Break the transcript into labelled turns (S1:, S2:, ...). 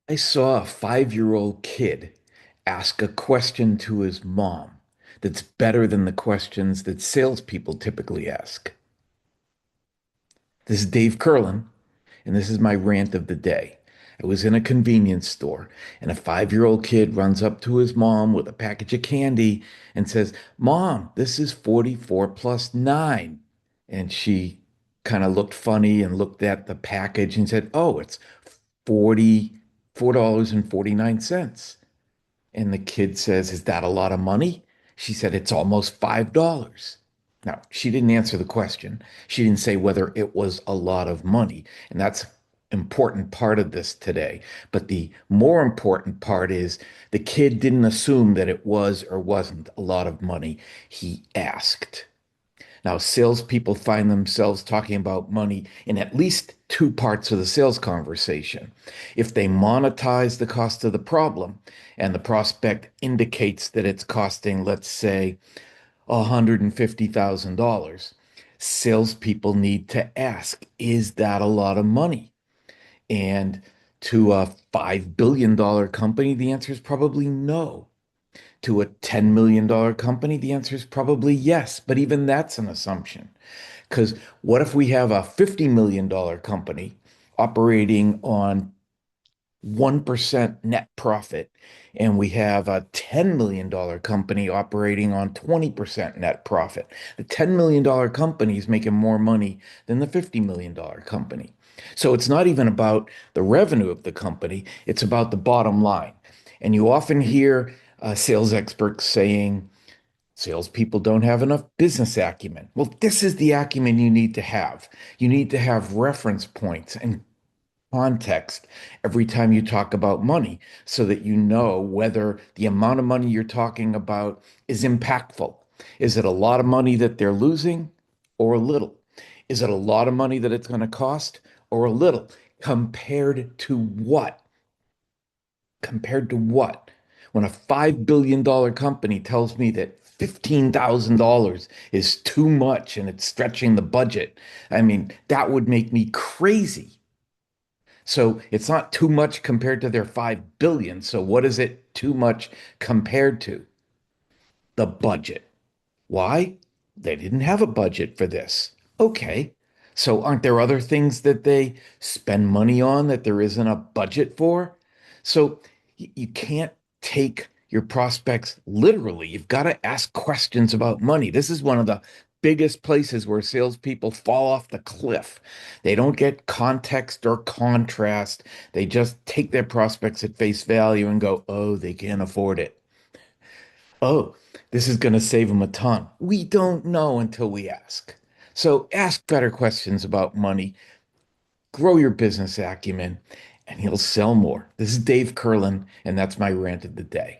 S1: I saw a 5-year-old kid ask a question to his mom that's better than the questions that salespeople typically ask. This is Dave Kurlan, and this is my rant of the day. I was in a convenience store, and a 5-year-old kid runs up to his mom with a package of candy and says, "Mom, this is 44 plus 9." And she kind of looked funny and looked at the package and said, "Oh, it's $44.49." And the kid says, "Is that a lot of money?" She said, "It's almost $5." Now, she didn't answer the question. She didn't say whether it was a lot of money. And that's an important part of this today. But the more important part is the kid didn't assume that it was or wasn't a lot of money. He asked. Now, salespeople find themselves talking about money in at least two parts of the sales conversation. If they monetize the cost of the problem and the prospect indicates that it's costing, let's say, $150,000, salespeople need to ask, is that a lot of money? And to a $5 billion company, the answer is probably no. To a $10 million company, the answer is probably yes. But even that's an assumption. Because what if we have a $50 million company operating on 1% net profit, and we have a $10 million company operating on 20% net profit? The $10 million company is making more money than the $50 million company. So it's not even about the revenue of the company, it's about the bottom line. And you often hear sales experts saying, salespeople don't have enough business acumen. Well, this is the acumen you need to have. You need to have reference points and context every time you talk about money so that you know whether the amount of money you're talking about is impactful. Is it a lot of money that they're losing or a little? Is it a lot of money that it's going to cost or a little? Compared to what? Compared to what? When a $5 billion company tells me that $15,000 is too much and it's stretching the budget, I mean, that would make me crazy. So it's not too much compared to their 5 billion. So what is it too much compared to? The budget. Why? They didn't have a budget for this. Okay. So aren't there other things that they spend money on that there isn't a budget for? So you can't take your prospects literally. You've got to ask questions about money. This is one of the biggest places where salespeople fall off the cliff. They don't get context or contrast. They just take their prospects at face value and go, oh, they can't afford it. Oh, this is going to save them a ton. We don't know until we ask. So ask better questions about money, grow your business acumen, and you'll sell more. This is Dave Kurlan, and that's my rant of the day.